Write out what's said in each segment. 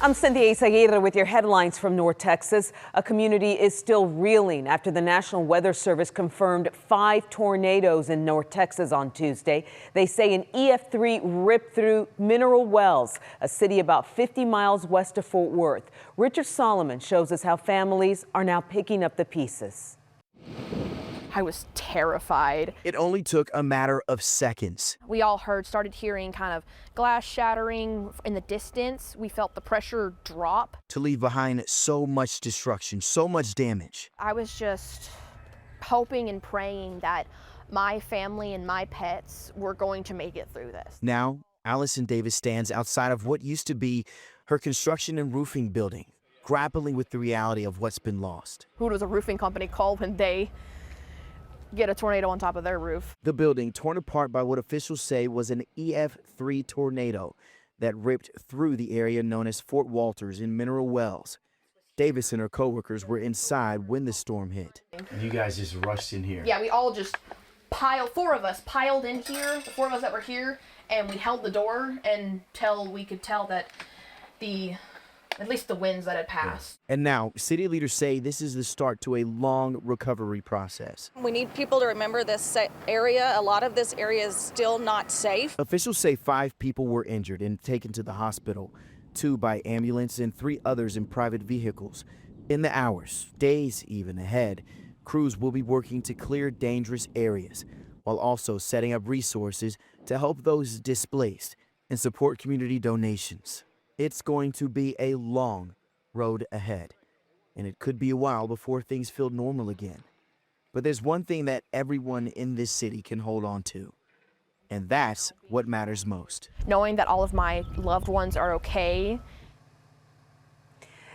I'm Cynthia Izaguirre with your headlines from North Texas. A community is still reeling after the National Weather Service confirmed 5 tornadoes in North Texas on Tuesday. They say an EF3 ripped through Mineral Wells, a city about 50 miles west of Fort Worth. Richard Solomon shows us how families are now picking up the pieces. I was terrified. It only took a matter of seconds. We all started hearing kind of glass shattering in the distance. We felt the pressure drop. To leave behind so much destruction, so much damage. I was just hoping and praying that my family and my pets were going to make it through this. Now, Allison Davis stands outside of what used to be her construction and roofing building, grappling with the reality of what's been lost. Who does a roofing company call when they get a tornado on top of their roof? The building torn apart by what officials say was an EF3 tornado that ripped through the area known as Fort Walters in Mineral Wells. Davis and her coworkers were inside when the storm hit. And you guys just rushed in here. Yeah, we all just four of us piled in here, the 4 of us that were here, and we held the door until we could tell that at least the winds that had passed. And now, city leaders say this is the start to a long recovery process. We need people to remember this area. A lot of this area is still not safe. Officials say 5 people were injured and taken to the hospital, 2 by ambulance and 3 others in private vehicles. In the hours, days even ahead, crews will be working to clear dangerous areas while also setting up resources to help those displaced and support community donations. It's going to be a long road ahead, and it could be a while before things feel normal again. But there's one thing that everyone in this city can hold on to, and that's what matters most. Knowing that all of my loved ones are okay.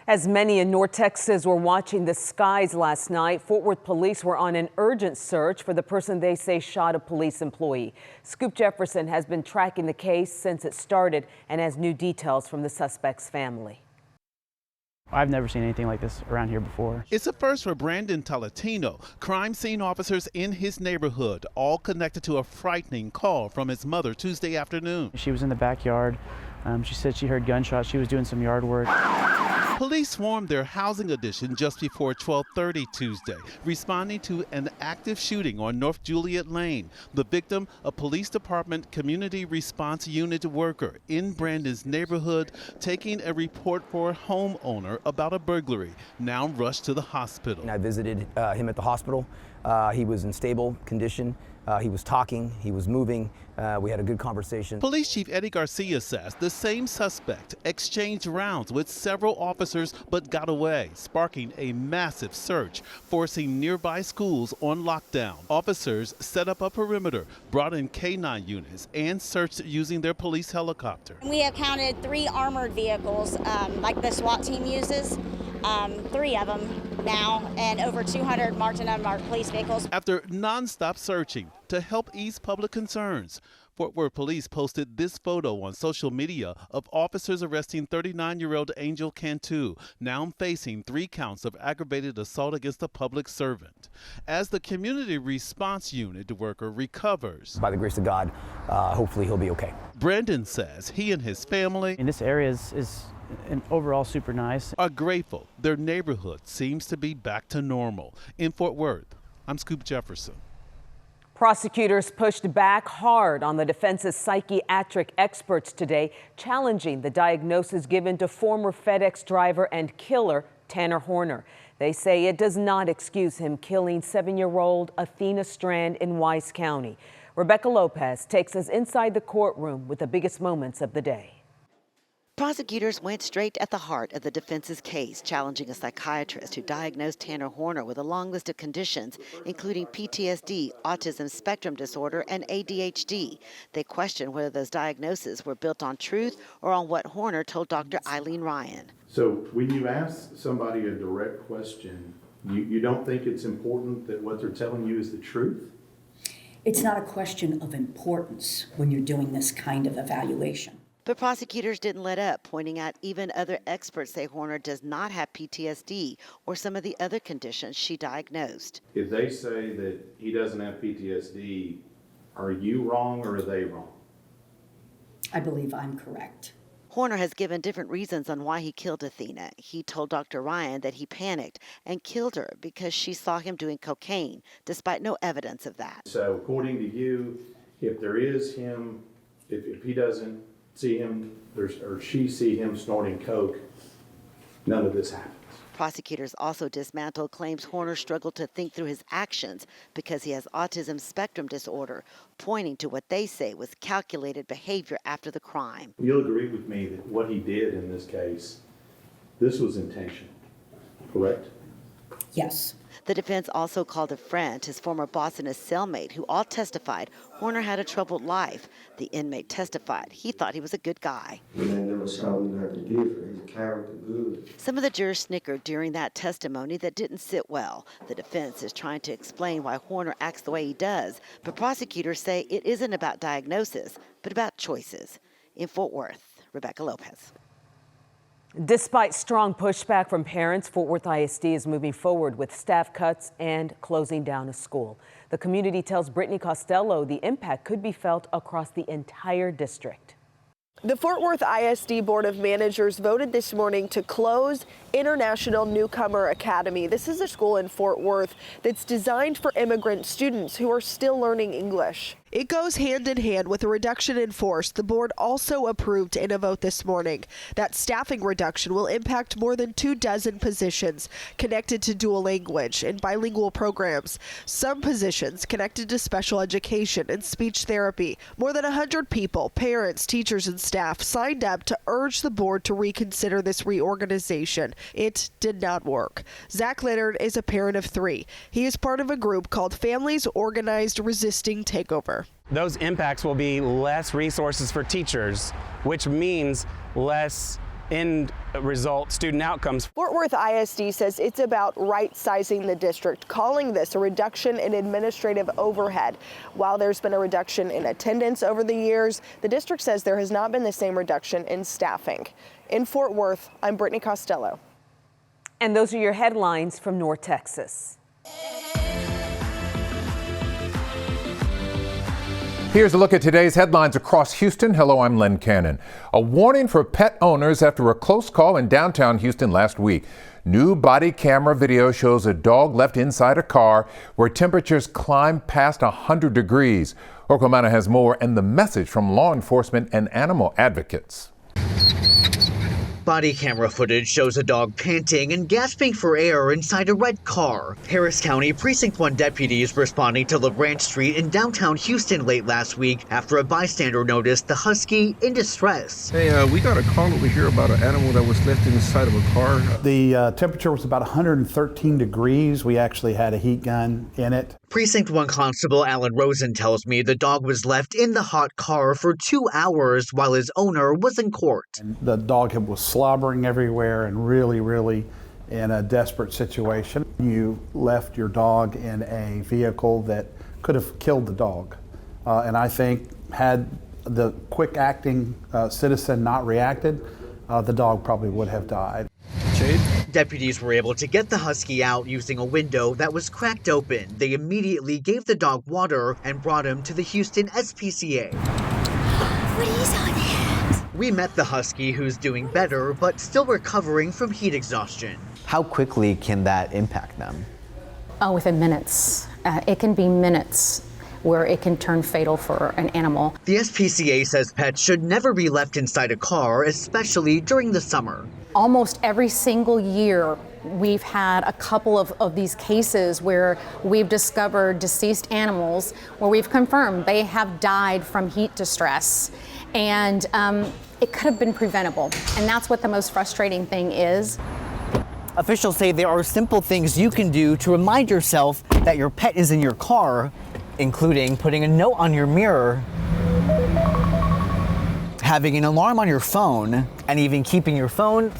As many in North Texas were watching the skies last night, Fort Worth police were on an urgent search for the person they say shot a police employee. Scoop Jefferson has been tracking the case since it started and has new details from the suspect's family. I've never seen anything like this around here before. It's a first for Brandon Talatino. Crime scene officers in his neighborhood, all connected to a frightening call from his mother Tuesday afternoon. She was in the backyard. She said she heard gunshots. She was doing some yard work. Police swarmed their housing addition just before 12:30 Tuesday, responding to an active shooting on North Juliet Lane. The victim, a police department community response unit worker in Brandon's neighborhood, taking a report for a homeowner about a burglary, now rushed to the hospital. I visited him at the hospital. He was in stable condition. He was talking, he was moving, we had a good conversation. Police Chief Eddie Garcia says the same suspect exchanged rounds with several officers but got away, sparking a massive search, forcing nearby schools on lockdown. Officers set up a perimeter, brought in K9 units, and searched using their police helicopter. We have counted 3 armored vehicles like the SWAT team uses, 3 of them now, and over 200 marked and unmarked police vehicles. After nonstop searching to help ease public concerns, Fort Worth police posted this photo on social media of officers arresting 39-year-old Angel Cantu, now facing 3 counts of aggravated assault against a public servant. As the community response unit worker recovers, By the grace of God, hopefully he'll be okay. Brandon says he and his family And this area is and overall super nice. Are grateful their neighborhood seems to be back to normal. In Fort Worth, I'm Scoop Jefferson. Prosecutors pushed back hard on the defense's psychiatric experts today, challenging the diagnosis given to former FedEx driver and killer Tanner Horner. They say it does not excuse him killing 7-year-old Athena Strand in Wise County. Rebecca Lopez takes us inside the courtroom with the biggest moments of the day. Prosecutors went straight at the heart of the defense's case, challenging a psychiatrist who diagnosed Tanner Horner with a long list of conditions, including PTSD, autism spectrum disorder, and ADHD. They questioned whether those diagnoses were built on truth or on what Horner told Dr. Eileen Ryan. So when you ask somebody a direct question, you don't think it's important that what they're telling you is the truth? It's not a question of importance when you're doing this kind of evaluation. But prosecutors didn't let up, pointing out even other experts say Horner does not have PTSD or some of the other conditions she diagnosed. If they say that he doesn't have PTSD, are you wrong or are they wrong? I believe I'm correct. Horner has given different reasons on why he killed Athena. He told Dr. Ryan that he panicked and killed her because she saw him doing cocaine, despite no evidence of that. So according to you, if there is him, if he doesn't see him, or she see him snorting coke, none of this happens. Prosecutors also dismantled claims Horner struggled to think through his actions because he has autism spectrum disorder, pointing to what they say was calculated behavior after the crime. You'll agree with me that what he did in this case, this was intentional, correct? Yes. The defense also called a friend, his former boss and his cellmate, who all testified Horner had a troubled life. The inmate testified he thought he was a good guy. Some of the jurors snickered during that testimony that didn't sit well. The defense is trying to explain why Horner acts the way he does, but prosecutors say it isn't about diagnosis, but about choices. In Fort Worth, Rebecca Lopez. Despite strong pushback from parents, Fort Worth ISD is moving forward with staff cuts and closing down a school. The community tells Brittany Costello the impact could be felt across the entire district. The Fort Worth ISD Board of Managers voted this morning to close International Newcomer Academy. This is a school in Fort Worth that's designed for immigrant students who are still learning English. It goes hand in hand with a reduction in force the board also approved in a vote this morning. That staffing reduction will impact more than 24 positions connected to dual language and bilingual programs. Some positions connected to special education and speech therapy. More than 100 people, parents, teachers, and staff signed up to urge the board to reconsider this reorganization. It did not work. Zach Leonard is a parent of 3. He is part of a group called Families Organized Resisting Takeover. Those impacts will be less resources for teachers, which means less end result student outcomes. Fort Worth ISD says it's about right-sizing the district, calling this a reduction in administrative overhead. While there's been a reduction in attendance over the years, the district says there has not been the same reduction in staffing. In Fort Worth, I'm Brittany Costello. And those are your headlines from North Texas. Here's a look at today's headlines across Houston. Hello, I'm Len Cannon. A warning for pet owners after a close call in downtown Houston last week. New body camera video shows a dog left inside a car where temperatures climbed past 100 degrees. Oklahoma has more and the message from law enforcement and animal advocates. Body camera footage shows a dog panting and gasping for air inside a red car. Harris County Precinct 1 deputies responding to LaBranch Street in downtown Houston late last week after a bystander noticed the husky in distress. Hey, we got a call over here about an animal that was left inside of a car. The temperature was about 113 degrees. We actually had a heat gun in it. Precinct 1 Constable Alan Rosen tells me the dog was left in the hot car for 2 hours while his owner was in court. And the dog was slobbering everywhere and really in a desperate situation. You left your dog in a vehicle that could have killed the dog. And I think had the quick acting citizen not reacted, the dog probably would have died. Deputies were able to get the husky out using a window that was cracked open. They immediately gave the dog water and brought him to the Houston SPCA. What is on that? We met the husky, who's doing better, but still recovering from heat exhaustion. How quickly can that impact them? Oh, within minutes. It can be minutes where it can turn fatal for an animal. The SPCA says pets should never be left inside a car, especially during the summer. Almost every single year, we've had a couple of these cases where we've discovered deceased animals where we've confirmed they have died from heat distress. And it could have been preventable. And that's what the most frustrating thing is. Officials say there are simple things you can do to remind yourself that your pet is in your car, including putting a note on your mirror, having an alarm on your phone, and even keeping your phone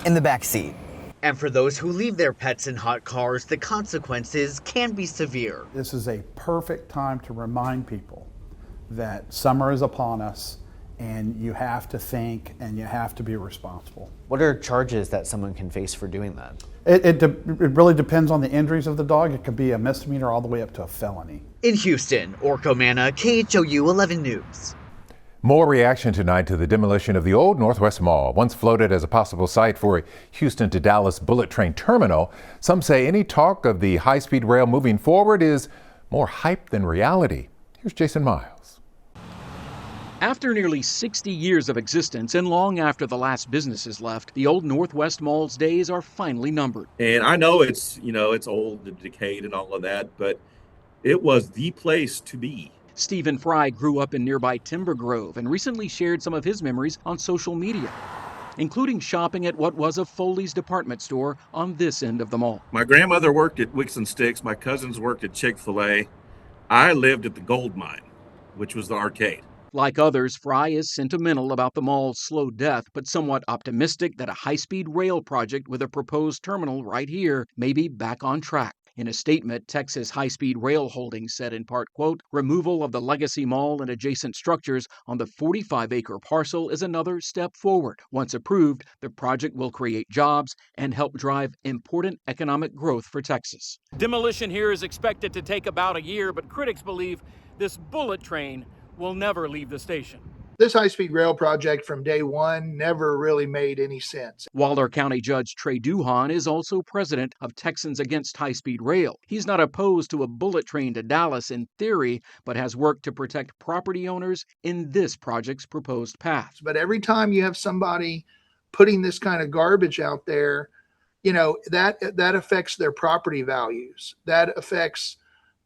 in the back seat. And for those who leave their pets in hot cars, the consequences can be severe. This is a perfect time to remind people that summer is upon us and you have to think and you have to be responsible. What are charges that someone can face for doing that? It really depends on the injuries of the dog. It could be a misdemeanor all the way up to a felony. In Houston, Orko Manna, KHOU 11 News. More reaction tonight to the demolition of the old Northwest Mall, once floated as a possible site for a Houston to Dallas bullet train terminal. Some say any talk of the high-speed rail moving forward is more hype than reality. Here's Jason Miles. After nearly 60 years of existence and long after the last businesses left, the old Northwest Mall's days are finally numbered. And I know it's old and decayed and all of that, but it was the place to be. Stephen Fry grew up in nearby Timber Grove and recently shared some of his memories on social media, including shopping at what was a Foley's department store on this end of the mall. My grandmother worked at Wicks and Sticks. My cousins worked at Chick-fil-A. I lived at the gold mine, which was the arcade. Like others, Fry is sentimental about the mall's slow death, but somewhat optimistic that a high-speed rail project with a proposed terminal right here may be back on track. In a statement, Texas High-Speed Rail Holdings said in part, quote, removal of the Legacy Mall and adjacent structures on the 45-acre parcel is another step forward. Once approved, the project will create jobs and help drive important economic growth for Texas. Demolition here is expected to take about a year, but critics believe this bullet train will never leave the station. This high-speed rail project from day one never really made any sense. Waller County Judge Trey Duhon is also president of Texans Against High-Speed Rail. He's not opposed to a bullet train to Dallas in theory, but has worked to protect property owners in this project's proposed path. But every time you have somebody putting this kind of garbage out there, that affects their property values. That affects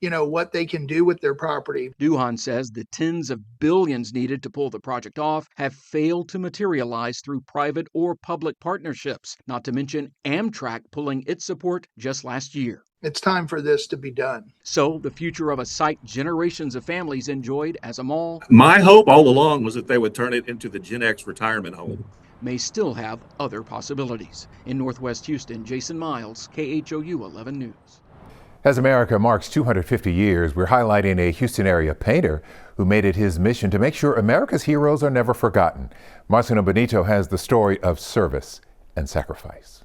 what they can do with their property. Duhon says the tens of billions needed to pull the project off have failed to materialize through private or public partnerships, not to mention Amtrak pulling its support just last year. It's time for this to be done. So the future of a site generations of families enjoyed as a mall, My hope all along was that they would turn it into the Gen X retirement home. May still have other possibilities. In Northwest Houston, Jason Miles, KHOU 11 News. As America marks 250 years, we're highlighting a Houston area painter who made it his mission to make sure America's heroes are never forgotten. Marcelino Benito has the story of service and sacrifice.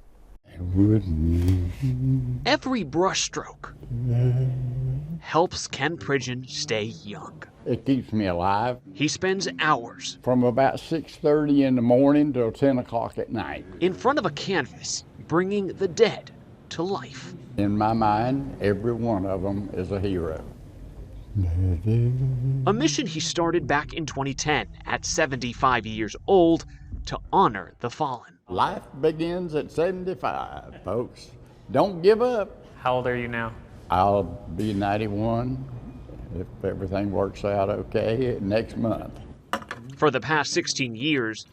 Every brushstroke helps Ken Pridgeon stay young. It keeps me alive. He spends hours From about 6:30 in the morning till 10 o'clock at night. in front of a canvas, bringing the dead to life. In my mind, every one of them is a hero. A mission he started back in 2010 at 75 years old to honor the fallen. Life begins at 75, folks. Don't give up. How old are you now? I'll be 91 if everything works out okay next month. For the past 16 years,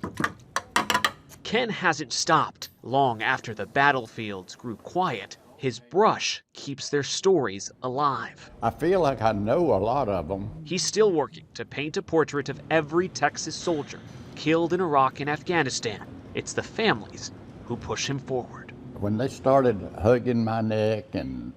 Ken hasn't stopped. Long after the battlefields grew quiet, his brush keeps their stories alive. I feel like I know a lot of them. He's still working to paint a portrait of every Texas soldier killed in Iraq and Afghanistan. It's the families who push him forward. When they started hugging my neck and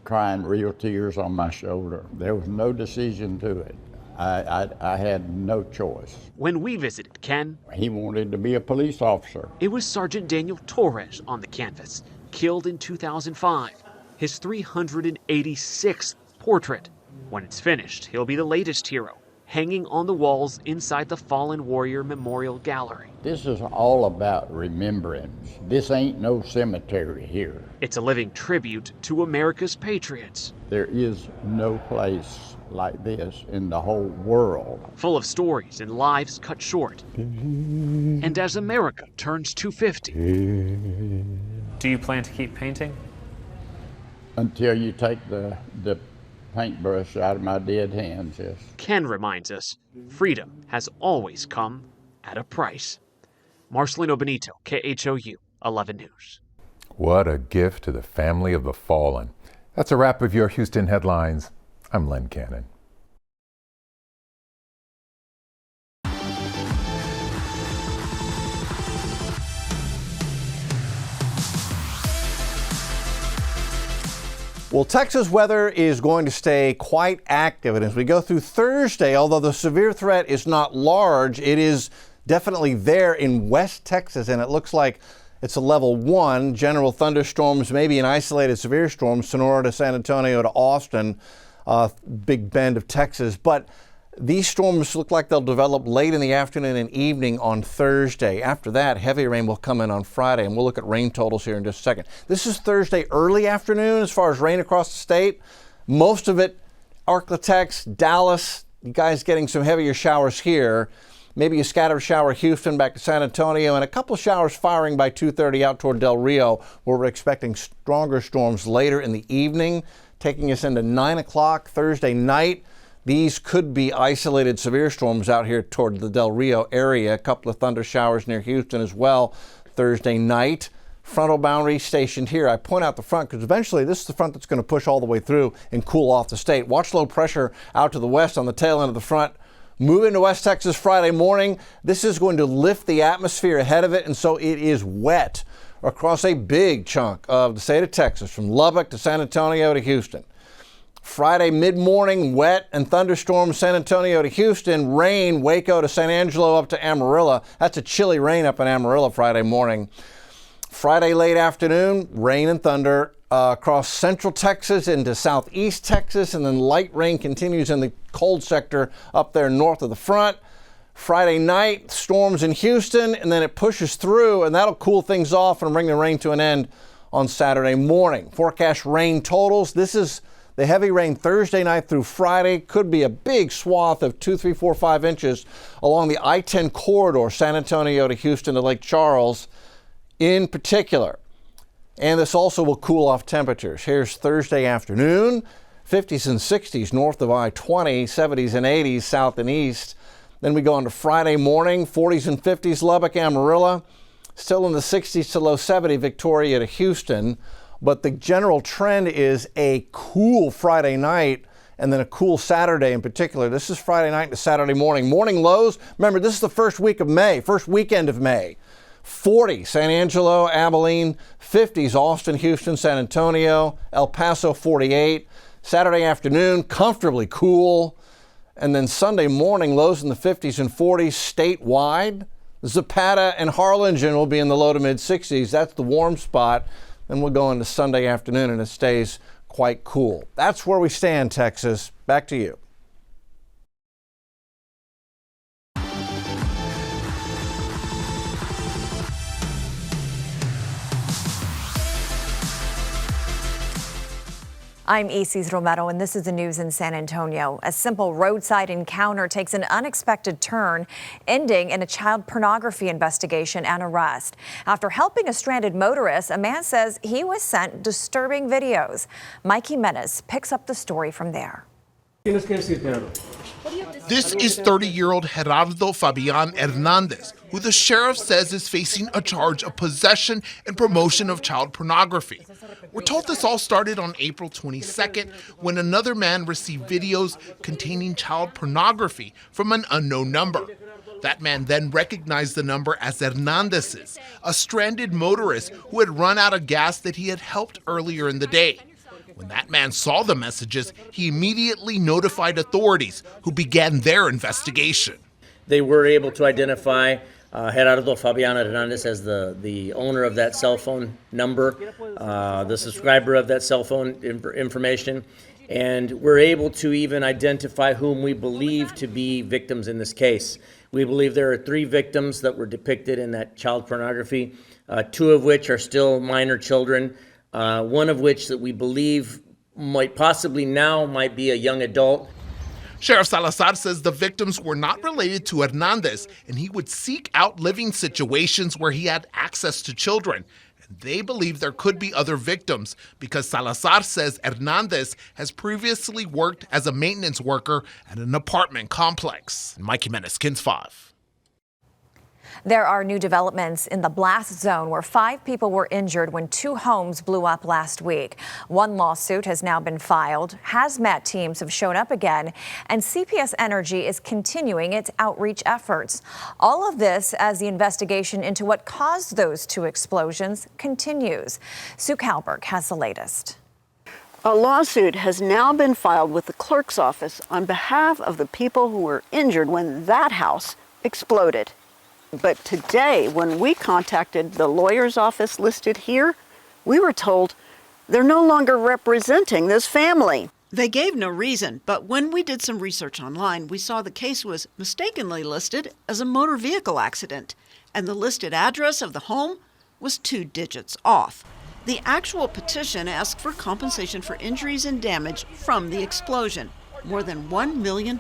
crying real tears on my shoulder, there was no decision to it. I had no choice. When we visited Ken, he wanted to be a police officer. It was Sergeant Daniel Torres on the canvas, killed in 2005, his 386th portrait. When it's finished, he'll be the latest hero, hanging on the walls inside the Fallen Warrior Memorial Gallery. This is all about remembrance. This ain't no cemetery here. It's a living tribute to America's patriots. There is no place like this in the whole world. Full of stories and lives cut short. And as America turns 250. Do you plan to keep painting? Until you take the paintbrush out of my dead hands, yes. Ken reminds us, freedom has always come at a price. Marcelino Benito, KHOU 11 News. What a gift to the family of the fallen. That's a wrap of your Houston headlines. I'm Len Cannon. Well, Texas weather is going to stay quite active, and as we go through Thursday, although the severe threat is not large, it is definitely there in West Texas, and it looks like it's a level 1. General thunderstorms, maybe an isolated severe storm, Sonora to San Antonio to Austin, Big Bend of Texas. But These storms look like they'll develop late in the afternoon and evening on Thursday. After that, heavy rain will come in on Friday, and we'll look at rain totals here in just a second. This is Thursday early afternoon as far as rain across the state. Most of it, Arklatex, Dallas, you guys getting some heavier showers here. Maybe a scattered shower Houston back to San Antonio, and a couple showers firing by 2:30 out toward Del Rio, where we're expecting stronger storms later in the evening, taking us into 9 o'clock Thursday night. These could be isolated severe storms out here toward the Del Rio area. A couple of thunder showers near Houston as well Thursday night. Frontal boundary stationed here. I point out the front because eventually this is the front that's going to push all the way through and cool off the state. Watch low pressure out to the west on the tail end of the front. Move into West Texas Friday morning. This is going to lift the atmosphere ahead of it, and so it is wet across a big chunk of the state of Texas, from Lubbock to San Antonio to Houston. Friday mid-morning, wet and thunderstorms, San Antonio to Houston. Rain, Waco to San Angelo up to Amarillo. That's a chilly rain up in Amarillo Friday morning. Friday late afternoon, rain and thunder across central Texas into southeast Texas, and then light rain continues in the cold sector up there north of the front. Friday night, storms in Houston, and then it pushes through, and that'll cool things off and bring the rain to an end on Saturday morning. Forecast rain totals. This is the heavy rain Thursday night through Friday. Could be a big swath of 2, 3, 4, 5 inches along the I-10 corridor, San Antonio to Houston to Lake Charles in particular. And this also will cool off temperatures. Here's Thursday afternoon, 50s and 60s north of I-20, 70s and 80s south and east. Then we go on to Friday morning, 40s and 50s Lubbock, Amarillo, still in the 60s to low 70 Victoria to Houston. But the general trend is a cool Friday night and then a cool Saturday in particular. This is Friday night to Saturday morning. Morning lows, remember this is the first week of May, first weekend of May. 40, San Angelo, Abilene, 50s, Austin, Houston, San Antonio, El Paso, 48. Saturday afternoon, comfortably cool. And then Sunday morning, lows in the 50s and 40s statewide. Zapata and Harlingen will be in the low to mid 60s. That's the warm spot. Then we'll go into Sunday afternoon and it stays quite cool. That's where we stand, Texas. Back to you. I'm Isis Romero, and this is the news in San Antonio. A simple roadside encounter takes an unexpected turn, ending in a child pornography investigation and arrest. After helping a stranded motorist, a man says he was sent disturbing videos. Mike Jimenez picks up the story from there. This is 30-year-old Gerardo Fabian Hernandez, who the sheriff says is facing a charge of possession and promotion of child pornography. We're told this all started on April 22nd when another man received videos containing child pornography from an unknown number. That man then recognized the number as Hernandez's, a stranded motorist who had run out of gas that he had helped earlier in the day. When that man saw the messages, he immediately notified authorities, who began their investigation. They were able to identify Gerardo Fabian Hernandez as the owner of that cell phone number, the subscriber of that cell phone information, and we're able to even identify whom we believe to be victims in this case. We believe there are 3 victims that were depicted in that child pornography, 2 of which are still minor children. One of which that we believe might be a young adult. Sheriff Salazar says the victims were not related to Hernandez, and he would seek out living situations where he had access to children. And they believe there could be other victims because Salazar says Hernandez has previously worked as a maintenance worker at an apartment complex. Mike Jimenez, KINS 5. There are new developments in the blast zone where 5 people were injured when 2 homes blew up last week. One lawsuit has now been filed. Hazmat teams have shown up again, and CPS Energy is continuing its outreach efforts. All of this as the investigation into what caused those 2 explosions continues. Sue Kalberg has the latest. A lawsuit has now been filed with the clerk's office on behalf of the people who were injured when that house exploded. But today, when we contacted the lawyer's office listed here, we were told they're no longer representing this family. They gave no reason, but when we did some research online, we saw the case was mistakenly listed as a motor vehicle accident, and the listed address of the home was 2 digits off. The actual petition asked for compensation for injuries and damage from the explosion, more than $1 million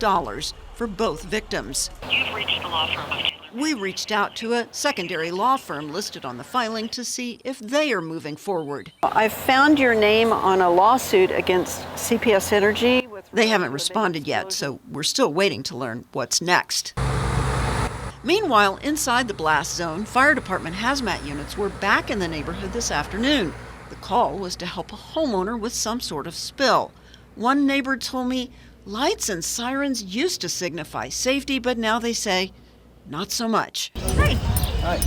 for both victims. You've reached the law firm of Taylor. We reached out to a secondary law firm listed on the filing to see if they are moving forward. I found your name on a lawsuit against CPS Energy. They haven't responded yet, so we're still waiting to learn what's next. Meanwhile, inside the blast zone, fire department hazmat units were back in the neighborhood this afternoon. The call was to help a homeowner with some sort of spill. One neighbor told me lights and sirens used to signify safety, but now they say not so much. Hi.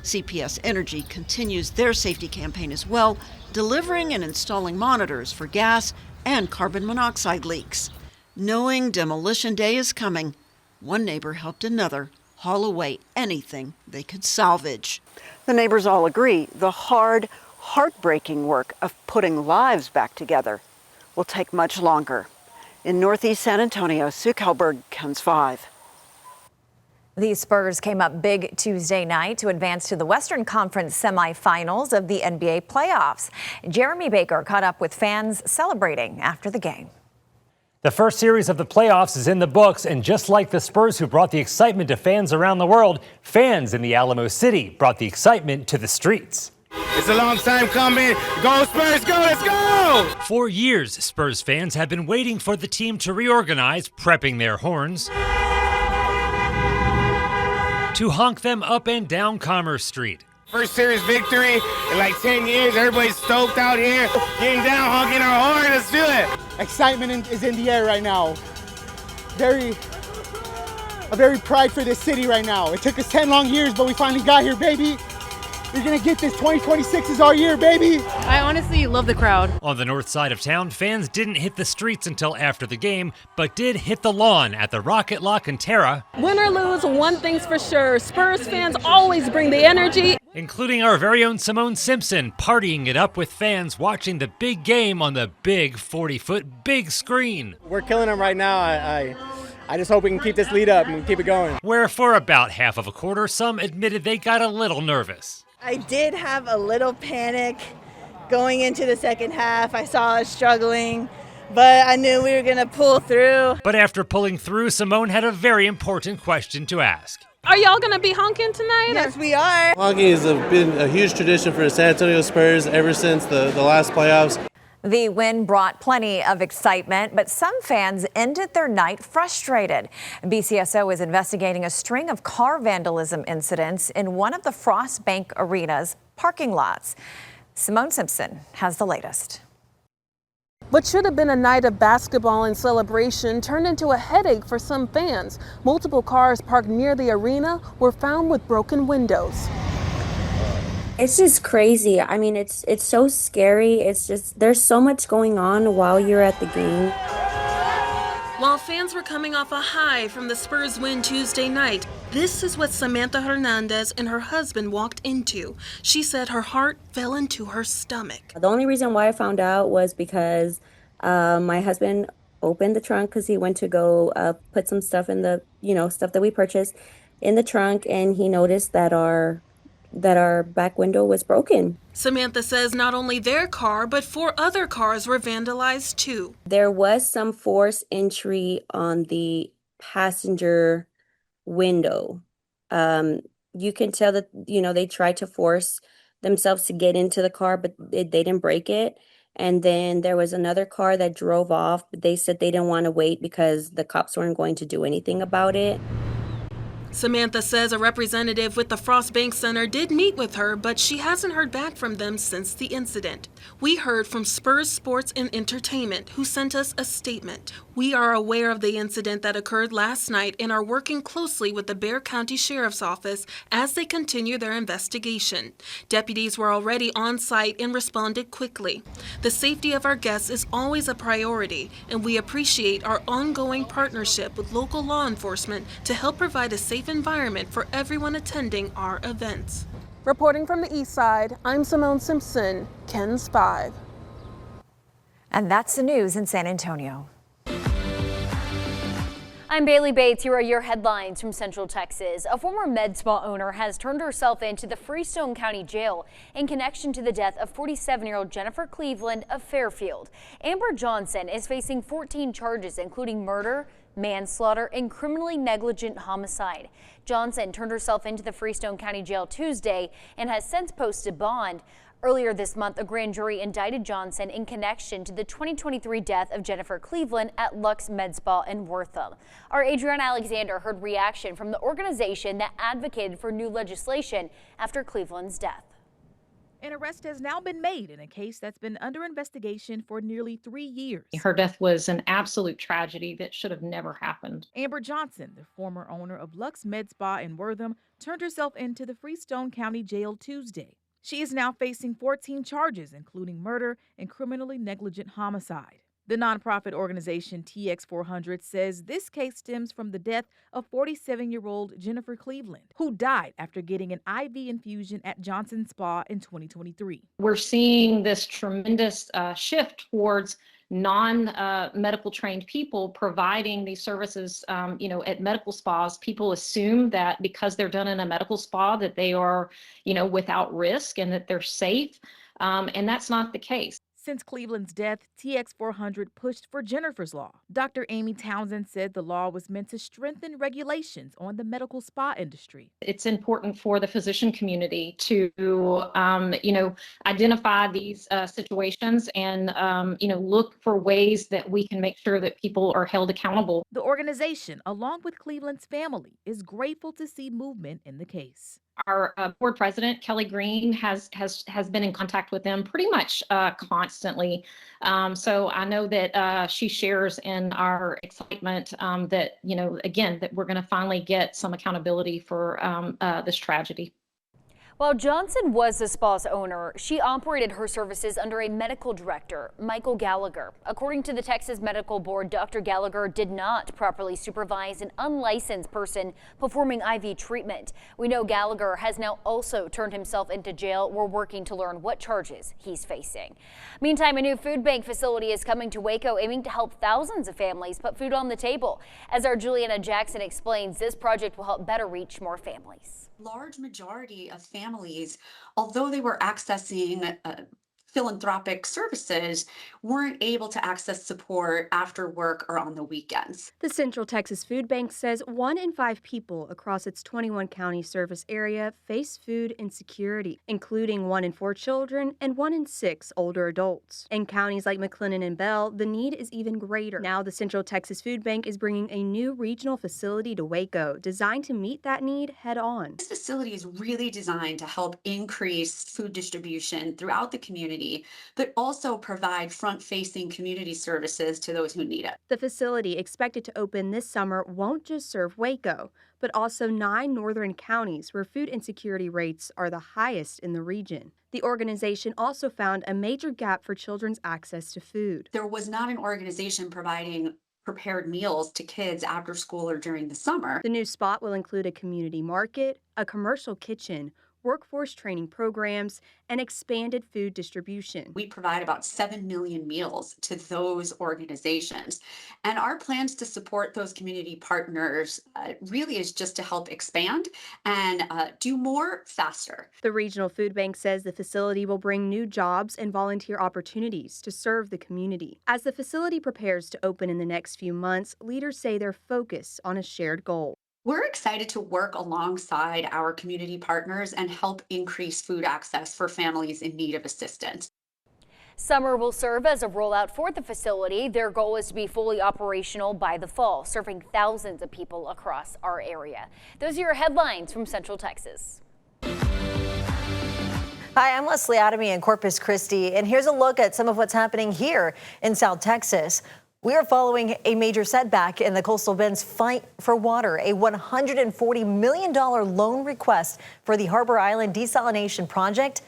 CPS Energy continues their safety campaign as well, delivering and installing monitors for gas and carbon monoxide leaks. Knowing demolition day is coming, one neighbor helped another haul away anything they could salvage. The neighbors all agree the hard, heartbreaking work of putting lives back together will take much longer. In Northeast San Antonio, Sue Kalberg, KENS 5. The Spurs came up big Tuesday night to advance to the Western Conference semifinals of the NBA playoffs. Jeremy Baker caught up with fans celebrating after the game. The first series of the playoffs is in the books, and just like the Spurs who brought the excitement to fans around the world, fans in the Alamo City brought the excitement to the streets. It's a long time coming. Go Spurs, go, let's go! For years, Spurs fans have been waiting for the team to reorganize, prepping their horns to honk them up and down Commerce Street. First series victory in like 10 years. Everybody's stoked out here, getting down, honking our horn. Let's do it. Excitement is in the air right now. Very pride for this city right now. It took us 10 long years, but we finally got here, baby. We're gonna get this. 2026 is our year, baby. I honestly love the crowd. On the north side of town, fans didn't hit the streets until after the game, but did hit the lawn at the Rocket La Cantera. Win or lose, one thing's for sure. Spurs fans always bring the energy. Including our very own Simone Simpson, partying it up with fans watching the big game on the big 40-foot big screen. We're killing them right now. I just hope we can keep this lead up and keep it going. Where for about half of a quarter, some admitted they got a little nervous. I did have a little panic going into the second half. I saw us struggling, but I knew we were going to pull through. But after pulling through, Simone had a very important question to ask. Are y'all going to be honking tonight? Yes, we are. Honking has been a huge tradition for the San Antonio Spurs ever since the last playoffs. The win brought plenty of excitement, but some fans ended their night frustrated. BCSO is investigating a string of car vandalism incidents in one of the Frost Bank Arena's parking lots. Simone Simpson has the latest. What should have been a night of basketball and celebration turned into a headache for some fans. Multiple cars parked near the arena were found with broken windows. It's just crazy. I mean, it's so scary. It's just, there's so much going on while you're at the game. While fans were coming off a high from the Spurs win Tuesday night, this is what Samantha Hernandez and her husband walked into. She said her heart fell into her stomach. The only reason why I found out was because my husband opened the trunk because he went to go put some stuff in the, stuff that we purchased in the trunk, and he noticed that our back window was broken. Samantha says not only their car, but 4 other cars were vandalized too. There was some forced entry on the passenger window. You can tell that, they tried to force themselves to get into the car, but they didn't break it. And then there was another car that drove off, but they said they didn't want to wait because the cops weren't going to do anything about it. Samantha says a representative with the Frost Bank Center did meet with her, but she hasn't heard back from them since the incident. We heard from Spurs Sports and Entertainment, who sent us a statement. We are aware of the incident that occurred last night and are working closely with the Bexar County Sheriff's Office as they continue their investigation. Deputies were already on site and responded quickly. The safety of our guests is always a priority, and we appreciate our ongoing partnership with local law enforcement to help provide a safe environment for everyone attending our events. Reporting from the East Side, I'm Simone Simpson, KENS 5. And that's the news in San Antonio. I'm Bailey Bates. Here are your headlines from Central Texas. A former med spa owner has turned herself into the Freestone County Jail in connection to the death of 47-year-old Jennifer Cleveland of Fairfield. Amber Johnson is facing 14 charges, including murder, manslaughter, and criminally negligent homicide. Johnson turned herself into the Freestone County Jail Tuesday and has since posted bond. Earlier this month, a grand jury indicted Johnson in connection to the 2023 death of Jennifer Cleveland at Lux Med Spa in Wortham. Our Adriana Alexander heard reaction from the organization that advocated for new legislation after Cleveland's death. An arrest has now been made in a case that's been under investigation for nearly 3 years. Her death was an absolute tragedy that should have never happened. Amber Johnson, the former owner of Lux Med Spa in Wortham, turned herself into the Freestone County Jail Tuesday. She is now facing 14 charges, including murder and criminally negligent homicide. The nonprofit organization TX400 says this case stems from the death of 47-year-old Jennifer Cleveland, who died after getting an IV infusion at Johnson Spa in 2023. We're seeing this tremendous shift towards non-medical trained people providing these services, at medical spas. People assume that because they're done in a medical spa that they are, without risk and that they're safe. And that's not the case. Since Cleveland's death, TX400 pushed for Jennifer's Law. Dr. Amy Townsend said the law was meant to strengthen regulations on the medical spa industry. It's important for the physician community to, identify these situations and, look for ways that we can make sure that people are held accountable. The organization, along with Cleveland's family, is grateful to see movement in the case. Our board president, Kelly Green, has been in contact with them pretty much constantly. So I know that she shares in our excitement that, that we're going to finally get some accountability for this tragedy. While Johnson was the spa's owner, she operated her services under a medical director, Michael Gallagher. According to the Texas Medical Board, Dr. Gallagher did not properly supervise an unlicensed person performing IV treatment. We know Gallagher has now also turned himself into jail. We're working to learn what charges he's facing. Meantime, a new food bank facility is coming to Waco, aiming to help thousands of families put food on the table. As our Juliana Jackson explains, this project will help better reach more families. Large majority of families, although they were accessing philanthropic services, weren't able to access support after work or on the weekends. The Central Texas Food Bank says 1 in 5 people across its 21 county service area face food insecurity, including 1 in 4 children and 1 in 6 older adults. In counties like McLennan and Bell, the need is even greater. Now the Central Texas Food Bank is bringing a new regional facility to Waco, designed to meet that need head on. This facility is really designed to help increase food distribution throughout the community, but also provide front-facing community services to those who need it. The facility, expected to open this summer, won't just serve Waco, but also 9 northern counties where food insecurity rates are the highest in the region. The organization also found a major gap for children's access to food. There was not an organization providing prepared meals to kids after school or during the summer. The new spot will include a community market, a commercial kitchen, workforce training programs, and expanded food distribution. We provide about 7 million meals to those organizations. And our plans to support those community partners really is just to help expand and do more faster. The Regional Food Bank says the facility will bring new jobs and volunteer opportunities to serve the community. As the facility prepares to open in the next few months, leaders say they're focused on a shared goal. We're excited to work alongside our community partners and help increase food access for families in need of assistance. Summer will serve as a rollout for the facility. Their goal is to be fully operational by the fall, serving thousands of people across our area. Those are your headlines from Central Texas. Hi, I'm Leslie Adamy in Corpus Christi, and here's a look at some of what's happening here in South Texas. We are following a major setback in the Coastal Bend's fight for water. A $140 million loan request for the Harbor Island desalination project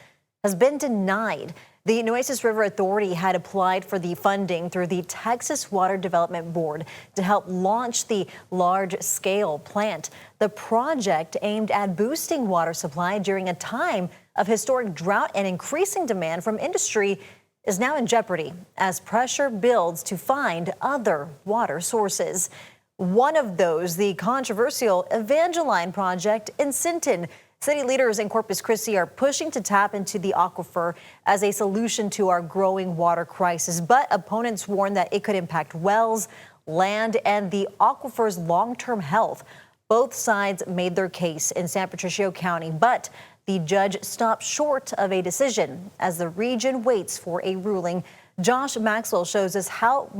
has been denied. The Nueces River Authority had applied for the funding through the Texas Water Development Board to help launch the large-scale plant. The project aimed at boosting water supply during a time of historic drought and increasing demand from industry is now in jeopardy as pressure builds to find other water sources. One of those, the controversial Evangeline project in Sinton. City leaders in Corpus Christi are pushing to tap into the aquifer as a solution to our growing water crisis. But opponents warn that it could impact wells, land, and the aquifer's long-term health. Both sides made their case in San Patricio County, but the judge stopped short of a decision as the region waits for a ruling. Josh Maxwell shows us how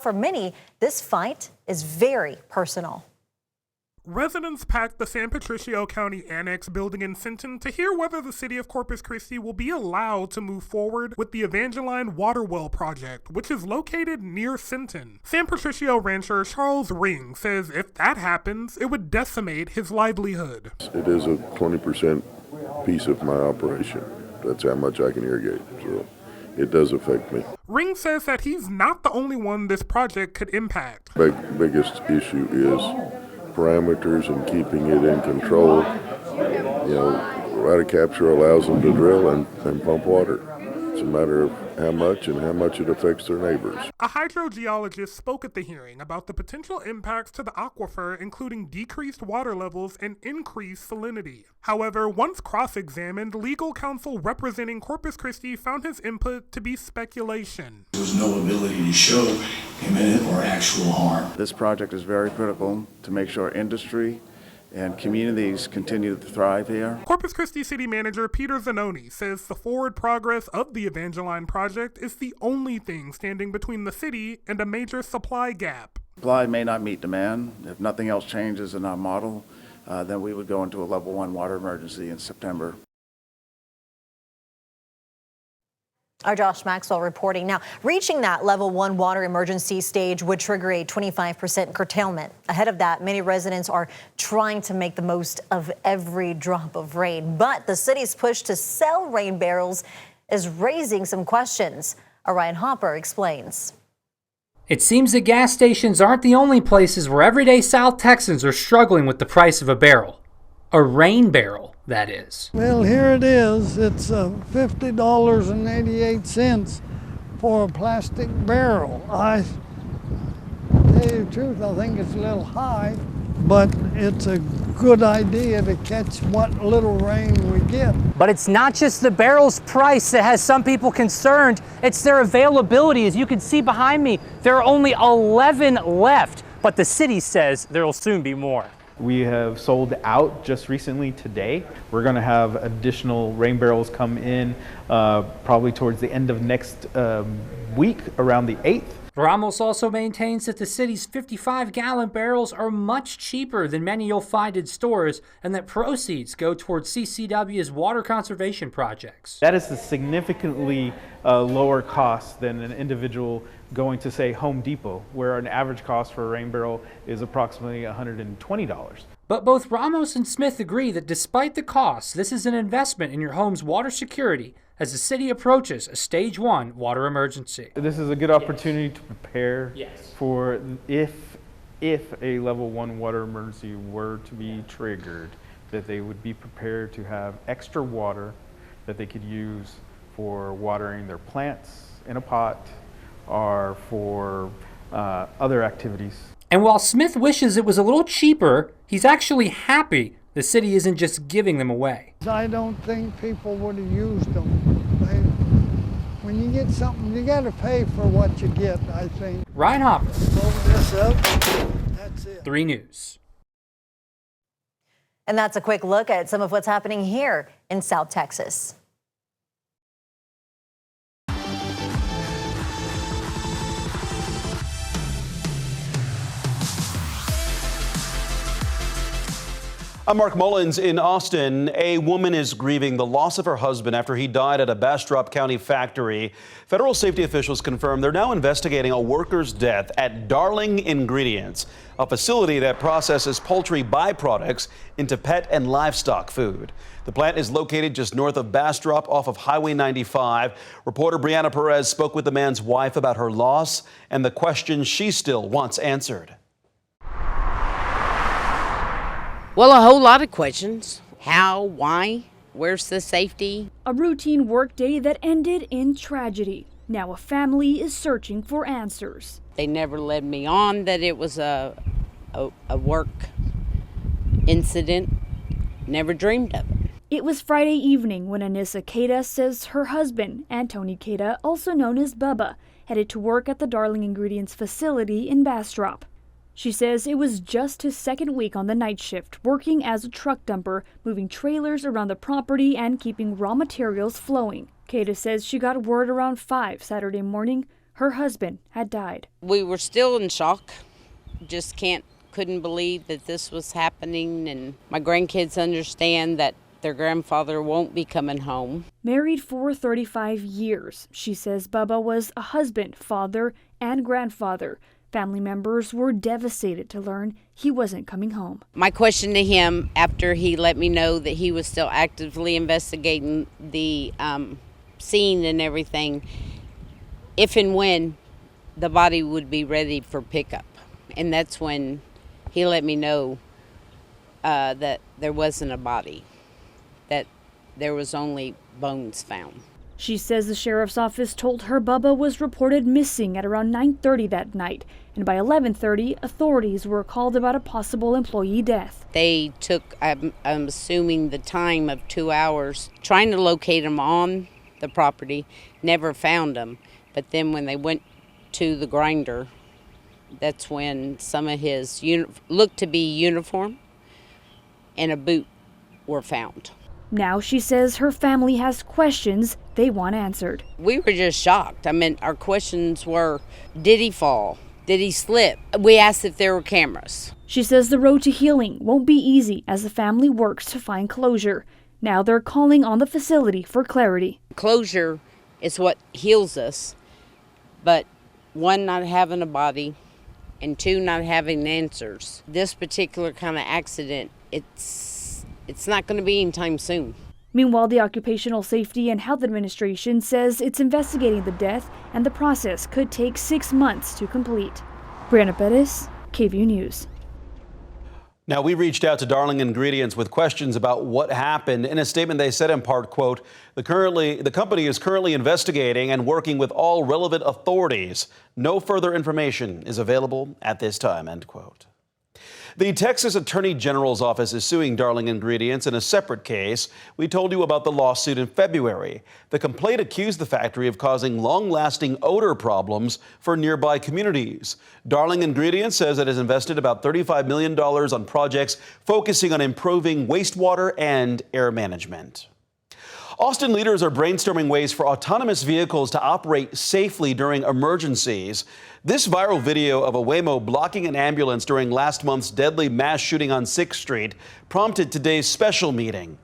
for many, this fight is very personal. Residents packed the San Patricio County Annex building in Sinton to hear whether the city of Corpus Christi will be allowed to move forward with the Evangeline Water Well project, which is located near Sinton. San Patricio rancher Charles Ring says if that happens, it would decimate his livelihood. It is a 20% piece of my operation. That's how much I can irrigate, so it does affect me. Ring says that he's not the only one this project could impact. Biggest issue is parameters and keeping it in control. You know, right of capture allows them to drill and pump water. It's a matter of how much it affects their neighbors. A hydrogeologist spoke at the hearing about the potential impacts to the aquifer, including decreased water levels and increased salinity. However, once cross-examined, legal counsel representing Corpus Christi found his input to be speculation. There was no ability to show imminent or actual harm. This project is very critical to make sure industry and communities continue to thrive here. Corpus Christi City Manager Peter Zanoni says the forward progress of the Evangeline project is the only thing standing between the city and a major supply gap. Supply may not meet demand. If nothing else changes in our model, then we would go into a level 1 water emergency in September. Our Josh Maxwell reporting. Now, reaching that level 1 water emergency stage would trigger a 25% curtailment. Ahead of that, many residents are trying to make the most of every drop of rain. But the city's push to sell rain barrels is raising some questions. Orion Hopper explains. It seems that gas stations aren't the only places where everyday South Texans are struggling with the price of a barrel. A rain barrel, that is. Well, here it is. It's $50.88 for a plastic barrel. I tell you the truth, I think it's a little high, but it's a good idea to catch what little rain we get. But it's not just the barrel's price that has some people concerned, it's their availability. As you can see behind me, there are only 11 left, but the city says there will soon be more. We have sold out just recently today. We're going to have additional rain barrels come in probably towards the end of next week, around the 8th. Ramos also maintains that the city's 55-gallon barrels are much cheaper than many you'll find in stores, and that proceeds go towards CCW's water conservation projects. That is a significantly lower cost than an individual going to, say, Home Depot, where an average cost for a rain barrel is approximately $120. But both Ramos and Smith agree that despite the cost, this is an investment in your home's water security as the city approaches a stage 1 water emergency. This is a good opportunity to prepare for if a level 1 water emergency were to be triggered, that they would be prepared to have extra water that they could use for watering their plants in a pot or for other activities. And while Smith wishes it was a little cheaper, he's actually happy the city isn't just giving them away. I don't think people would have used them. When you get something, you got to pay for what you get, I think. Ryan Hopper, Open this up. That's it. 3 News. And that's a quick look at some of what's happening here in South Texas. I'm Mark Mullins in Austin. A woman is grieving the loss of her husband after he died at a Bastrop County factory. Federal safety officials confirm they're now investigating a worker's death at Darling Ingredients, a facility that processes poultry byproducts into pet and livestock food. The plant is located just north of Bastrop off of Highway 95. Reporter Brianna Perez spoke with the man's wife about her loss and the questions she still wants answered. Well, a whole lot of questions. How, why, where's the safety? A routine workday that ended in tragedy. Now a family is searching for answers. They never led me on that it was a work incident. Never dreamed of it. It was Friday evening when Anissa Keita says her husband, Antony Keita, also known as Bubba, headed to work at the Darling Ingredients facility in Bastrop. She says it was just his second week on the night shift, working as a truck dumper, moving trailers around the property and keeping raw materials flowing. Keita says she got word around 5 Saturday morning her husband had died. We were still in shock. Just couldn't believe that this was happening, and my grandkids understand that their grandfather won't be coming home. Married for 35 years, she says Bubba was a husband, father, and grandfather. Family members were devastated to learn he wasn't coming home. My question to him after he let me know that he was still actively investigating the scene and everything, if and when the body would be ready for pickup. And that's when he let me know that there wasn't a body, that there was only bones found. She says the sheriff's office told her Bubba was reported missing at around 9:30 that night, and by 11:30, authorities were called about a possible employee death. They took, I'm assuming, the time of 2 hours trying to locate him on the property, never found him. But then when they went to the grinder, that's when some of his looked to be uniform and a boot were found. Now she says her family has questions they want answered. We were just shocked. I mean, our questions were, did he fall? Did he slip? We asked if there were cameras. She says the road to healing won't be easy as the family works to find closure. Now they're calling on the facility for clarity. Closure is what heals us, but 1, not having a body, and 2, not having answers. This particular kind of accident, it's not going to be anytime soon. Meanwhile, the Occupational Safety and Health Administration says it's investigating the death and the process could take 6 months to complete. Brianna Perez, KVUE News. Now, we reached out to Darling Ingredients with questions about what happened. In a statement, they said in part, quote, the company is currently investigating and working with all relevant authorities. No further information is available at this time, end quote. The Texas Attorney General's office is suing Darling Ingredients in a separate case. We told you about the lawsuit in February. The complaint accused the factory of causing long-lasting odor problems for nearby communities. Darling Ingredients says it has invested about $35 million on projects focusing on improving wastewater and air management. Austin leaders are brainstorming ways for autonomous vehicles to operate safely during emergencies. This viral video of a Waymo blocking an ambulance during last month's deadly mass shooting on 6th Street prompted today's special meeting.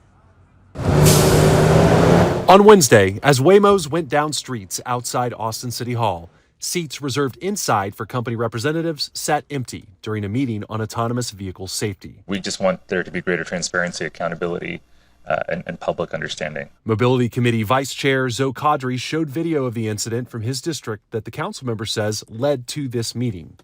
On Wednesday, as Waymos went down streets outside Austin City Hall, seats reserved inside for company representatives sat empty during a meeting on autonomous vehicle safety. We just want there to be greater transparency, accountability, and public understanding. Mobility Committee Vice Chair Zoe Kadri showed video of the incident from his district that the council member says led to this meeting.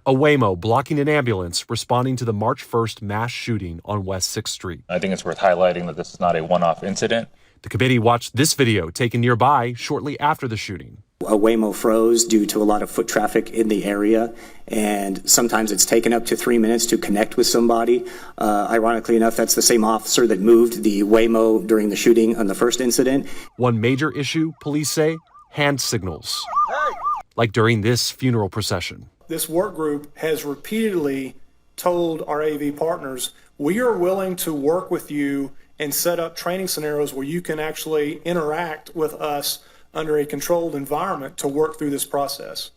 A Waymo blocking an ambulance responding to the March 1st mass shooting on West 6th Street. I think it's worth highlighting that this is not a one-off incident. The committee watched this video taken nearby shortly after the shooting. A Waymo froze due to a lot of foot traffic in the area, and sometimes it's taken up to 3 minutes to connect with somebody. Ironically enough, that's the same officer that moved the Waymo during the shooting on the first incident. One major issue, police say, hand signals, like during this funeral procession. This work group has repeatedly told our AV partners, we are willing to work with you and set up training scenarios where you can actually interact with us under a controlled environment to work through this process.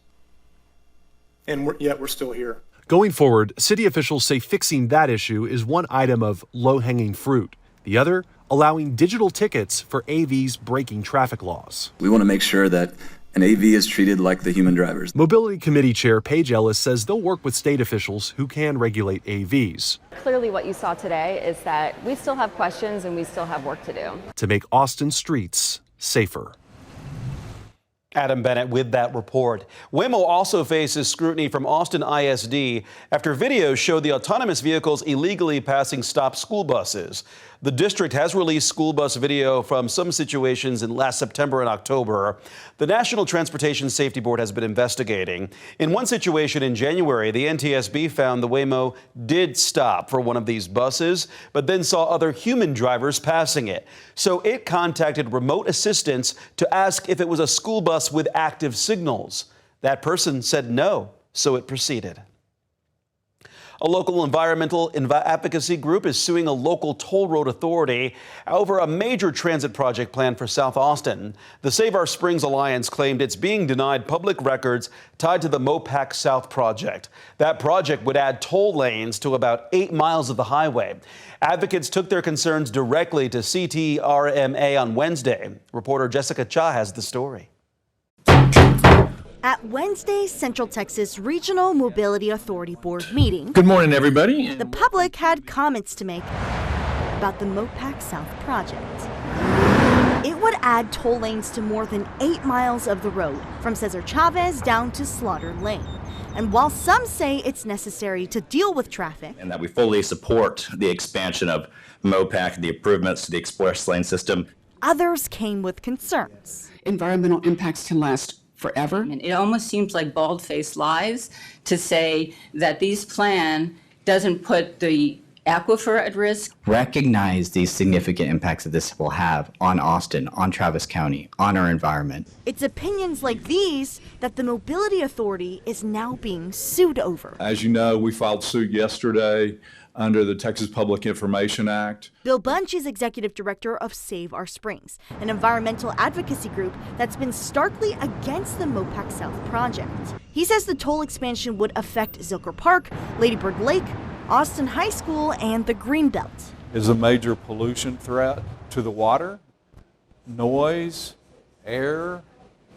And yet we're still here. Going forward, city officials say fixing that issue is one item of low-hanging fruit. The other, allowing digital tickets for AVs breaking traffic laws. We want to make sure that an AV is treated like the human drivers. Mobility Committee Chair Paige Ellis says they'll work with state officials who can regulate AVs. Clearly what you saw today is that we still have questions and we still have work to do. To make Austin streets safer. Adam Bennett with that report. Waco also faces scrutiny from Austin ISD after videos showed the autonomous vehicles illegally passing stopped school buses. The district has released school bus video from some situations in last September and October. The National Transportation Safety Board has been investigating. In one situation in January, the NTSB found the Waymo did stop for one of these buses, but then saw other human drivers passing it. So it contacted remote assistance to ask if it was a school bus with active signals. That person said no, so it proceeded. A local environmental advocacy group is suing a local toll road authority over a major transit project plan for South Austin. The Save Our Springs Alliance claimed it's being denied public records tied to the Mopac South project. That project would add toll lanes to about 8 miles of the highway. Advocates took their concerns directly to CTRMA on Wednesday. Reporter Jessica Cha has the story. At Wednesday's Central Texas Regional Mobility Authority Board meeting, good morning, everybody. The public had comments to make about the Mopac South project. It would add toll lanes to more than 8 miles of the road, from Cesar Chavez down to Slaughter Lane. And while some say it's necessary to deal with traffic, and that we fully support the expansion of Mopac, the improvements to the express lane system, others came with concerns. Environmental impacts can last forever. And it almost seems like bald-faced lies to say that this plan doesn't put the aquifer at risk. Recognize the significant impacts that this will have on Austin, on Travis County, on our environment. It's opinions like these that the Mobility Authority is now being sued over. As you know, we filed suit yesterday under the Texas Public Information Act. Bill Bunch is executive director of Save Our Springs, an environmental advocacy group that's been starkly against the Mopac South project. He says the toll expansion would affect Zilker Park, Lady Bird Lake, Austin High School, and the Greenbelt. Is a major pollution threat to the water, noise, air,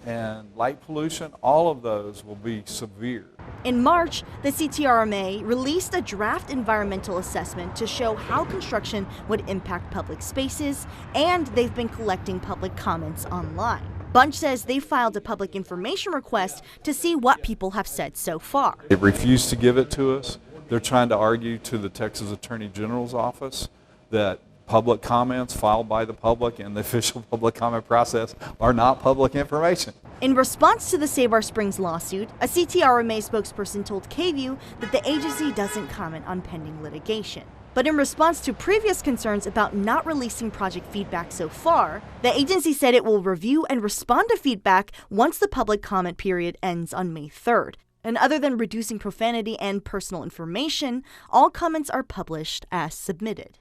and light pollution. All of those will be severe. In March, the CTRMA released a draft environmental assessment to show how construction would impact public spaces, and they've been collecting public comments online. Bunch says they filed a public information request to see what people have said so far. They refused to give it to us. They're trying to argue to the Texas Attorney General's office that public comments filed by the public and the official public comment process are not public information. In response to the Save Our Springs lawsuit, a CTRMA spokesperson told KVUE that the agency doesn't comment on pending litigation. But in response to previous concerns about not releasing project feedback so far, the agency said it will review and respond to feedback once the public comment period ends on May 3rd. And other than reducing profanity and personal information, all comments are published as submitted.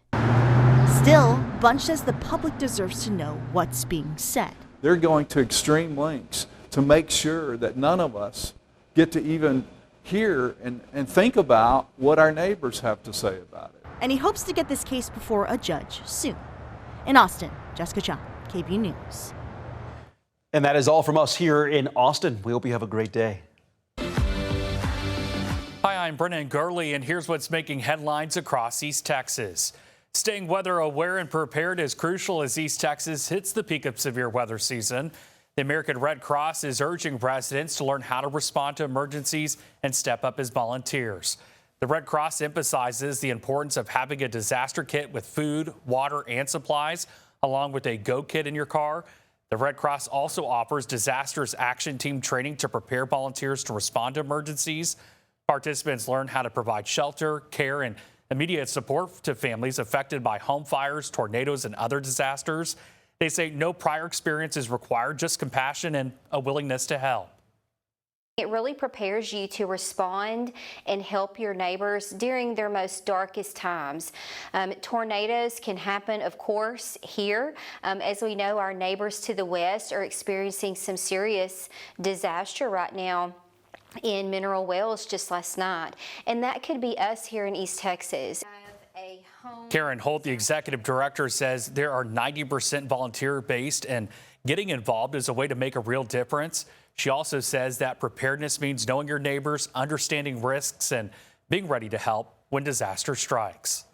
Still, Bunch says the public deserves to know what's being said. They're going to extreme lengths to make sure that none of us get to even hear and think about what our neighbors have to say about it. And he hopes to get this case before a judge soon. In Austin, Jessica Cha, KVUE News. And that is all from us here in Austin. We hope you have a great day. Hi, I'm Brennan Gurley, and here's what's making headlines across East Texas. Staying weather aware and prepared is crucial as East Texas hits the peak of severe weather season. The American Red Cross is urging residents to learn how to respond to emergencies and step up as volunteers. The Red Cross emphasizes the importance of having a disaster kit with food, water, and supplies, along with a Go kit in your car. The Red Cross also offers disasters action team training to prepare volunteers to respond to emergencies. Participants learn how to provide shelter, care, and immediate support to families affected by home fires, tornadoes, and other disasters. They say no prior experience is required, just compassion and a willingness to help. It really prepares you to respond and help your neighbors during their most darkest times. Tornadoes can happen, of course, here. As we know, our neighbors to the west are experiencing some serious disaster right now in Mineral Wells just last night, and that could be us here in East Texas. Karen Holt, the executive director, says there are 90% volunteer-based, and getting involved is a way to make a real difference. She also says that preparedness means knowing your neighbors, understanding risks, and being ready to help when disaster strikes.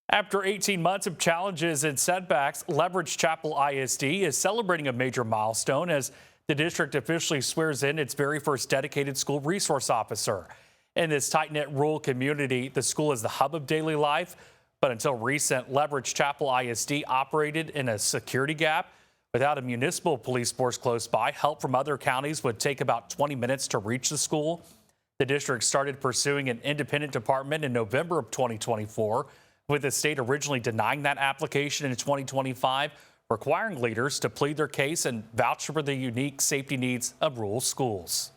After 18 months of challenges and setbacks, Leverage Chapel ISD is celebrating a major milestone as The district officially swears in its very first dedicated school resource officer. In this tight-knit rural community, the school is the hub of daily life, but until recent, Leverage Chapel ISD operated in a security gap. Without a municipal police force close by, help from other counties would take about 20 minutes to reach the school. The district started pursuing an independent department in November of 2024, with the state originally denying that application in 2025, requiring leaders to plead their case and vouch for the unique safety needs of rural schools.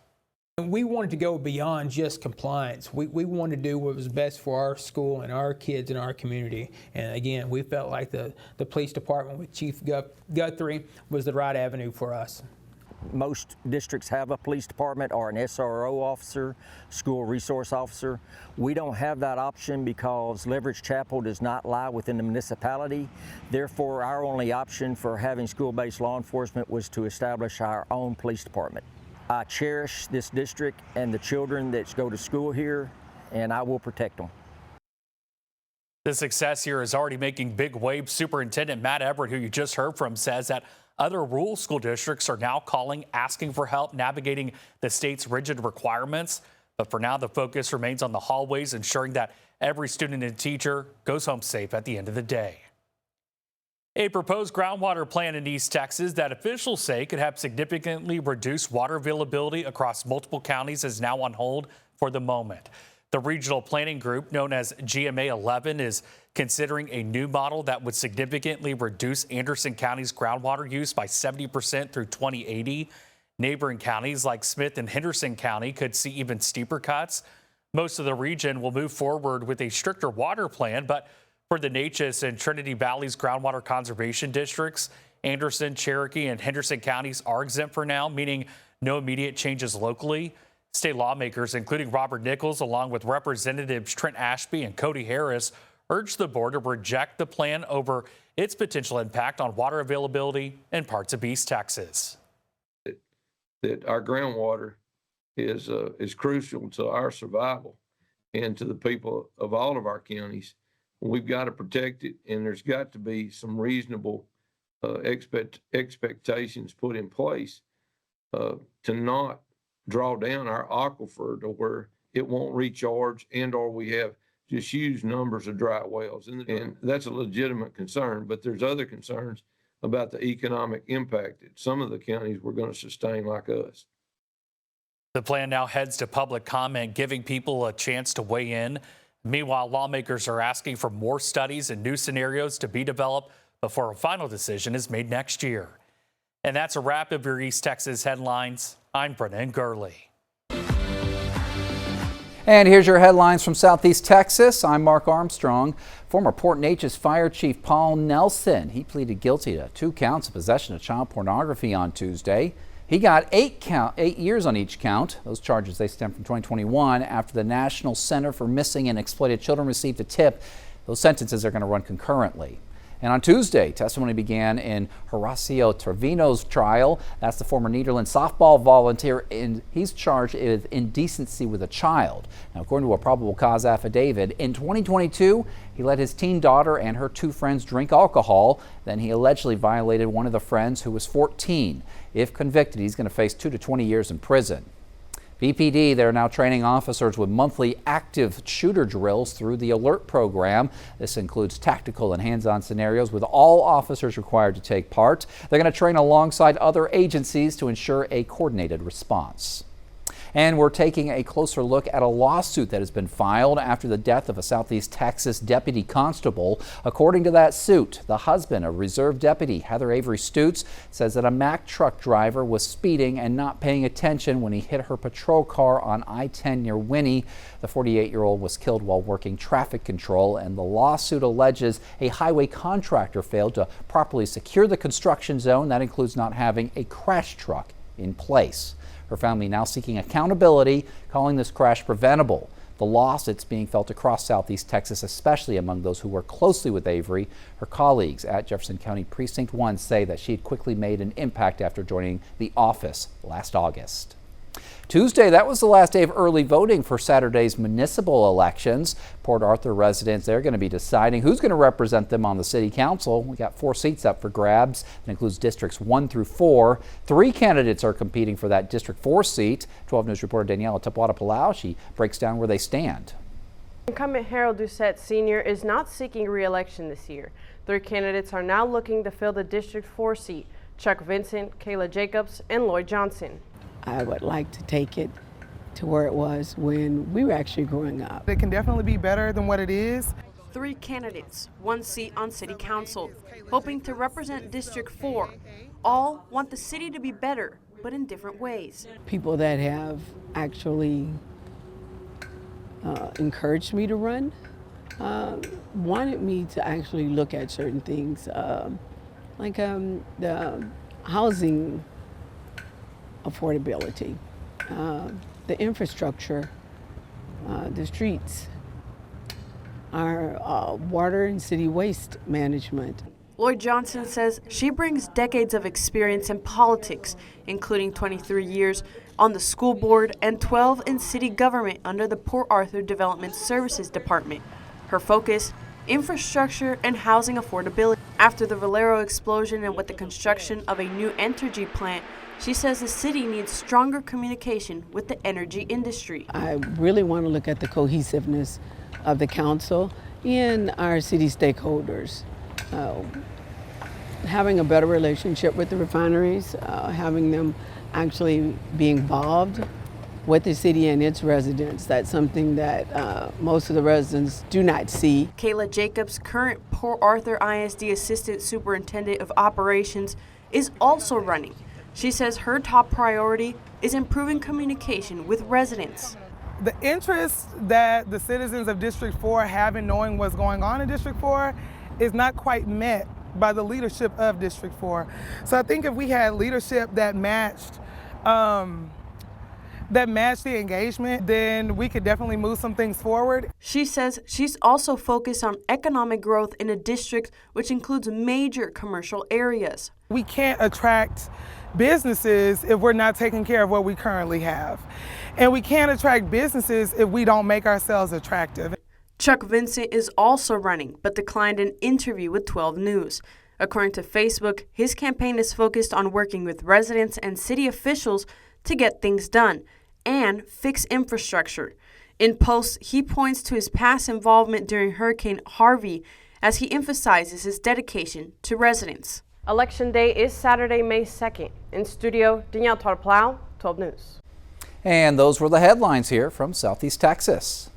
We wanted to go beyond just compliance. We wanted to do what was best for our school and our kids and our community. And again, we felt like the police department with Chief Guthrie was the right avenue for us. Most districts have a police department or an SRO officer, school resource officer. We don't have that option because Leverage Chapel does not lie within the municipality. Therefore, our only option for having school-based law enforcement was to establish our own police department. I cherish this district and the children that go to school here, and I will protect them. The success here is already making big waves. Superintendent Matt Everett, who you just heard from, says that other rural school districts are now calling, asking for help navigating the state's rigid requirements. But for now, the focus remains on the hallways, ensuring that every student and teacher goes home safe at the end of the day. A proposed groundwater plan in East Texas that officials say could have significantly reduced water availability across multiple counties is now on hold for the moment. The regional planning group, known as GMA 11, is considering a new model that would significantly reduce Anderson County's groundwater use by 70% through 2080. Neighboring counties like Smith and Henderson County could see even steeper cuts. Most of the region will move forward with a stricter water plan, but for the Natchez and Trinity Valley's groundwater conservation districts, Anderson, Cherokee, and Henderson counties are exempt for now, meaning no immediate changes locally. State lawmakers, including Robert Nichols, along with Representatives Trent Ashby and Cody Harris, urged the board to reject the plan over its potential impact on water availability in parts of East Texas. That our groundwater is crucial to our survival and to the people of all of our counties. We've got to protect it, and there's got to be some reasonable expectations put in place to not draw down our aquifer to where it won't recharge and or we have just huge numbers of dry wells. And that's a legitimate concern, but there's other concerns about the economic impact that some of the counties were going to sustain like us. The plan now heads to public comment, giving people a chance to weigh in. Meanwhile, lawmakers are asking for more studies and new scenarios to be developed before a final decision is made next year. And that's a wrap of your East Texas headlines. I'm Brennan Gurley. And here's your headlines from Southeast Texas. I'm Mark Armstrong. Former Port Neches Fire Chief Paul Nelson, he pleaded guilty to 2 counts of possession of child pornography on Tuesday. He got 8 years on each count. Those charges, they stem from 2021 after the National Center for Missing and Exploited Children received a tip. Those sentences are going to run concurrently. And on Tuesday, testimony began in Horacio Trevino's trial. That's the former Nederland softball volunteer, and he's charged with indecency with a child. Now, according to a probable cause affidavit, in 2022, he let his teen daughter and her 2 friends drink alcohol. Then he allegedly violated one of the friends who was 14. If convicted, he's going to face 2 to 20 years in prison. BPD, they're now training officers with monthly active shooter drills through the ALERT program. This includes tactical and hands-on scenarios with all officers required to take part. They're going to train alongside other agencies to ensure a coordinated response. And we're taking a closer look at a lawsuit that has been filed after the death of a Southeast Texas deputy constable. According to that suit, the husband of Reserve Deputy Heather Avery Stutes says that a Mack truck driver was speeding and not paying attention when he hit her patrol car on I-10 near Winnie. The 48-year-old was killed while working traffic control, and the lawsuit alleges a highway contractor failed to properly secure the construction zone. That includes not having a crash truck in place. Her family now seeking accountability, calling this crash preventable. The loss, it's being felt across Southeast Texas, especially among those who work closely with Avery. Her colleagues at Jefferson County Precinct 1 say that she had quickly made an impact after joining the office last August. Tuesday, that was the last day of early voting for Saturday's municipal elections. Port Arthur residents, they're going to be deciding who's going to represent them on the city council. We got 4 seats up for grabs. It includes districts 1 through 4. 3 candidates are competing for that District 4 seat. 12 News reporter Daniela Tapwada-Palau, she breaks down where they stand. Incumbent Harold Doucette Sr. is not seeking re-election this year. 3 candidates are now looking to fill the District 4 seat: Chuck Vincent, Kayla Jacobs, and Lloyd Johnson. I would like to take it to where it was when we were actually growing up. It can definitely be better than what it is. 3 candidates, 1 seat on City Council, hoping to represent District 4. All want the city to be better, but in different ways. People that have actually encouraged me to run wanted me to actually look at certain things, like the housing affordability, the infrastructure, the streets, our water and city waste management. Lloyd Johnson says she brings decades of experience in politics, including 23 years on the school board and 12 in city government under the Port Arthur Development Services Department. Her focus, infrastructure and housing affordability. After the Valero explosion and with the construction of a new energy plant, she says the city needs stronger communication with the energy industry. I really want to look at the cohesiveness of the council and our city stakeholders. Having a better relationship with the refineries, having them actually be involved with the city and its residents. That's something that most of the residents do not see. Kayla Jacobs, current Port Arthur ISD Assistant Superintendent of Operations, is also running. She says her top priority is improving communication with residents. The interest that the citizens of District 4 have in knowing what's going on in District 4 is not quite met by the leadership of District 4. So I think if we had leadership that matched the engagement, then we could definitely move some things forward. She says she's also focused on economic growth in a district which includes major commercial areas. We can't attract businesses if we're not taking care of what we currently have. And we can't attract businesses if we don't make ourselves attractive. Chuck Vincent is also running, but declined an interview with 12 News. According to Facebook, his campaign is focused on working with residents and city officials to get things done and fix infrastructure. In posts, he points to his past involvement during Hurricane Harvey as he emphasizes his dedication to residents. Election day is Saturday, May 2nd. In studio, Danielle Tapwada-Palau, 12 News. And those were the headlines here from Southeast Texas.